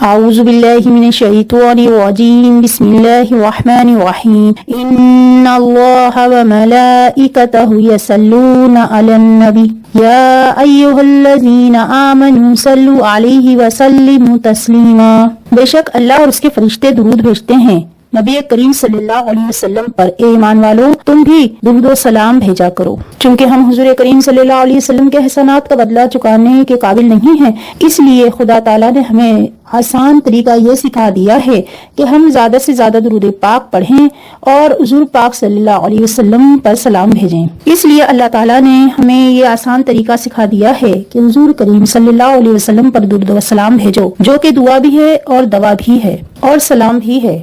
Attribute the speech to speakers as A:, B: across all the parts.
A: اعوذ باللہ من الشیطان الرجیم بسم اللہ الرحمن الرحیم ان اللہ وملائکتہ یصلون علی النبی یا ایھا الذین آمنوا صلوا علیہ وسلموا تسلیما۔ بے شک اللہ اور اس کے فرشتے درود بھیجتے ہیں نبی کریم صلی اللہ علیہ وسلم پر، اے ایمان والو تم بھی درود و سلام بھیجا کرو۔ چونکہ ہم حضور کریم صلی اللہ علیہ وسلم کے احسانات کا بدلہ چکانے کے قابل نہیں ہیں، اس لیے خدا تعالیٰ نے ہمیں آسان طریقہ یہ سکھا دیا ہے کہ ہم زیادہ سے زیادہ درود پاک پڑھیں اور حضور پاک صلی اللہ علیہ وسلم پر سلام بھیجیں۔ اس لیے اللہ تعالیٰ نے ہمیں یہ آسان طریقہ سکھا دیا ہے کہ حضور کریم صلی اللہ علیہ وسلم پر درود و سلام بھیجو، جو کہ دعا بھی ہے اور دوا بھی ہے اور سلام بھی ہے،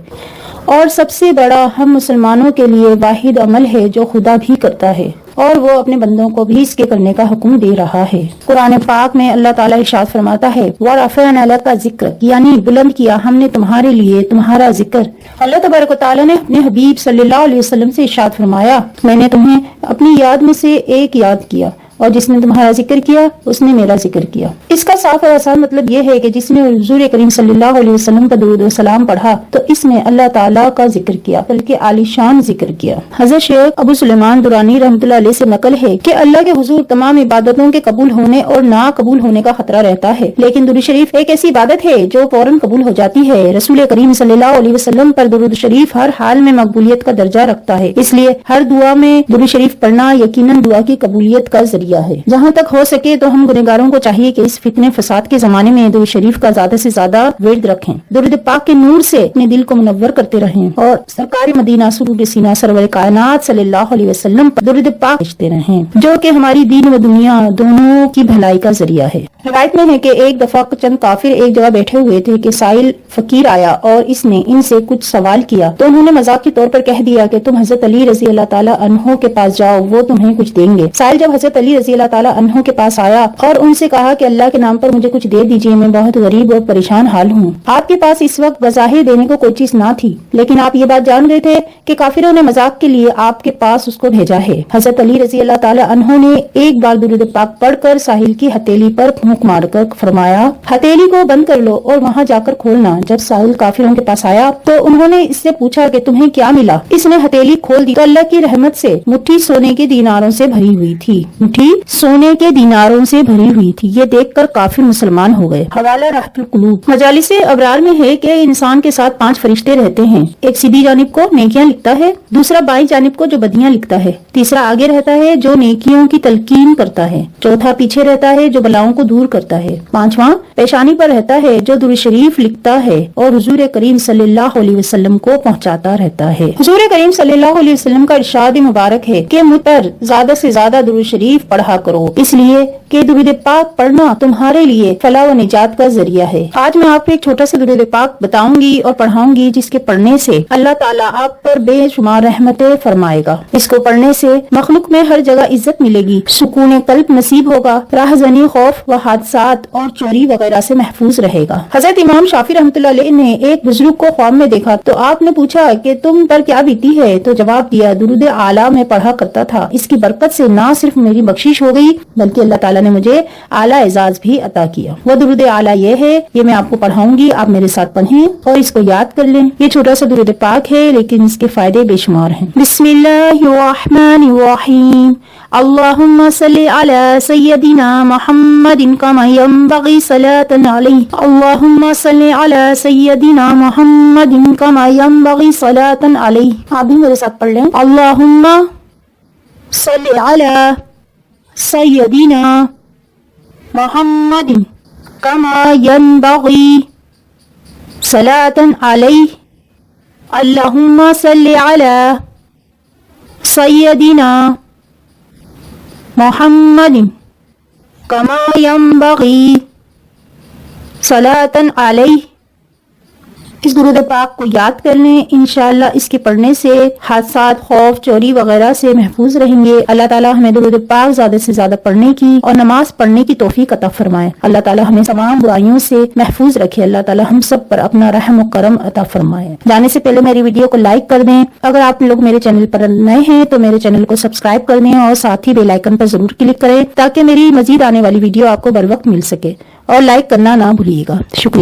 A: اور سب سے بڑا ہم مسلمانوں کے لیے واحد عمل ہے جو خدا بھی کرتا ہے اور وہ اپنے بندوں کو بھی اس کے کرنے کا حکم دے رہا ہے۔ قرآن پاک میں اللہ تعالیٰ ارشاد فرماتا ہے وَرَفَعْنَا لَكَ ذِكْرَكَ، یعنی بلند کیا ہم نے تمہارے لیے تمہارا ذکر۔ اللہ تبارک و تعالیٰ نے اپنے حبیب صلی اللہ علیہ وسلم سے ارشاد فرمایا میں نے تمہیں اپنی یاد میں سے ایک یاد کیا، اور جس نے تمہارا ذکر کیا اس نے میرا ذکر کیا۔ اس کا صاف اور آسان مطلب یہ ہے کہ جس نے حضور کریم صلی اللہ علیہ وسلم کا درود و سلام پڑھا تو اس نے اللہ تعالیٰ کا ذکر کیا، بلکہ عالی شان ذکر کیا۔ حضرت شیخ ابو سلیمان درانی رحمۃ اللہ علیہ سے نقل ہے کہ اللہ کے حضور تمام عبادتوں کے قبول ہونے اور نا قبول ہونے کا خطرہ رہتا ہے، لیکن درود شریف ایک ایسی عبادت ہے جو فوراً قبول ہو جاتی ہے۔ رسول کریم صلی اللہ علیہ وسلم پر درود شریف ہر حال میں مقبولیت کا درجہ رکھتا ہے، اس لیے ہر دعا میں درود شریف پڑھنا یقیناً دعا کی قبولیت کا ذریعہ ہے۔ جہاں تک ہو سکے تو ہم گنہگاروں کو چاہیے کہ اس فتنے فساد کے زمانے میں درود شریف کا زیادہ سے زیادہ ورد رکھیں، درود پاک کے نور سے اپنے دل کو منور کرتے رہیں، اور سرکار مدینہ سرور سینہ سرور کائنات صلی اللہ علیہ وسلم پر درود پاک بھیجتے رہیں، جو کہ ہماری دین و دنیا دونوں کی بھلائی کا ذریعہ ہے۔ روایت میں ہے کہ ایک دفعہ چند کافر ایک جگہ بیٹھے ہوئے تھے کہ سائل فقیر آیا اور اس نے ان سے کچھ سوال کیا، تو انہوں نے مذاق کے طور پر کہہ دیا کہ تم حضرت علی رضی اللہ تعالیٰ عنہ کے پاس جاؤ، وہ تمہیں کچھ دیں گے۔ سائل جب حضرت علی رضی اللہ تعالیٰ عنہ کے پاس آیا اور ان سے کہا کہ اللہ کے نام پر مجھے کچھ دے دیجئے، میں بہت غریب اور پریشان حال ہوں۔ آپ کے پاس اس وقت بظاہر دینے کو کوئی چیز نہ تھی، لیکن آپ یہ بات جان گئے تھے کہ کافروں نے مذاق کے لیے آپ کے پاس اس کو بھیجا ہے۔ حضرت علی رضی اللہ تعالیٰ عنہ نے ایک بار درود پاک پڑھ کر ساحل کی ہتھیلی پر پھونک مار کر فرمایا ہتھیلی کو بند کر لو اور وہاں جا کر کھولنا۔ جب ساحل کافروں کے پاس آیا تو انہوں نے اس سے پوچھا کہ تمہیں کیا ملا؟ اس نے ہتھیلی کھول دی تو اللہ کی رحمت سے مٹھی سونے کے دیناروں سے بھری ہوئی تھی، مٹھی سونے کے دیناروں سے بھری ہوئی تھی۔ یہ دیکھ کر کافر مسلمان ہو گئے۔ حوالہ رحت القلوب۔ مجالس ابرار میں ہے کہ انسان کے ساتھ 5 فرشتے رہتے ہیں، ایک سیدھی جانب کو نیکیاں لکھتا ہے، دوسرا بائیں جانب کو جو بدیاں لکھتا ہے، تیسرا آگے رہتا ہے جو نیکیوں کی تلقین کرتا ہے، چوتھا پیچھے رہتا ہے جو بلاؤں کو دور کرتا ہے، پانچواں پیشانی پر رہتا ہے جو درود شریف لکھتا ہے اور حضور کریم صلی اللہ علیہ وسلم کو پہنچاتا رہتا ہے۔ حضور کریم صلی اللہ علیہ وسلم کا ارشاد مبارک ہے کہ مجھ پر زیادہ سے زیادہ درود شریف پڑھا کرو، اس لیے کہ درود پاک پڑھنا تمہارے لیے فلاح و نجات کا ذریعہ ہے۔ آج میں آپ کو ایک چھوٹا سا درود پاک بتاؤں گی اور پڑھاؤں گی، جس کے پڑھنے سے اللہ تعالیٰ آپ پر بے شمار رحمتیں فرمائے گا۔ اس کو پڑھنے سے مخلوق میں ہر جگہ عزت ملے گی، سکون قلب نصیب ہوگا، راہ زنی، خوف و حادثات اور چوری وغیرہ سے محفوظ رہے گا۔ حضرت امام شافعی رحمۃ اللہ علیہ نے ایک بزرگ کو خواب میں دیکھا تو آپ نے پوچھا کہ تم پر کیا بیتی ہے؟ تو جواب دیا درود اعلیٰ میں پڑھا کرتا تھا، اس کی برکت سے نہ صرف میری بخشش ہو گئی بلکہ اللہ تعالیٰ نے مجھے اعلیٰ اعزاز بھی عطا کیا۔ وہ درود اعلیٰ یہ ہے، یہ میں آپ کو پڑھاؤں گی، آپ میرے ساتھ پڑھیں اور اس کو یاد کر لیں۔ یہ چھوٹا سا درود پاک ہے لیکن اس کے فائدے بے شمار ہیں۔ بسم اللہ الرحمن الرحیم، اللہم صلی علی سیدنا محمد کما ینبغی صلاۃ علیہ، اللہم صلی علی سیدنا محمد کما ینبغی صلاۃ علیہ۔ آپ بھی میرے ساتھ پڑھ لیں، اللہم صلی علی سیدنا محمد کما ینبغی صلاۃ علیہ، اللہم صلی علی سیدنا محمد کما ینبغی صلاۃ علیہ۔ اس درود پاک کو یاد کر لیں، انشاءاللہ اس کے پڑھنے سے حادثات، خوف، چوری وغیرہ سے محفوظ رہیں گے۔ اللہ تعالیٰ ہمیں درود پاک زیادہ سے زیادہ پڑھنے کی اور نماز پڑھنے کی توفیق عطا فرمائے۔ اللہ تعالیٰ ہمیں تمام برائیوں سے محفوظ رکھے۔ اللہ تعالیٰ ہم سب پر اپنا رحم و کرم عطا فرمائے۔ جانے سے پہلے میری ویڈیو کو لائک کر دیں، اگر آپ لوگ میرے چینل پر نئے ہیں تو میرے چینل کو سبسکرائب کر دیں اور ساتھ ہی بیل آئیکن پر ضرور کلک کریں تاکہ میری مزید آنے والی ویڈیو آپ کو بر وقت مل سکے، اور لائک کرنا نہ بھولیے گا۔ شکریہ۔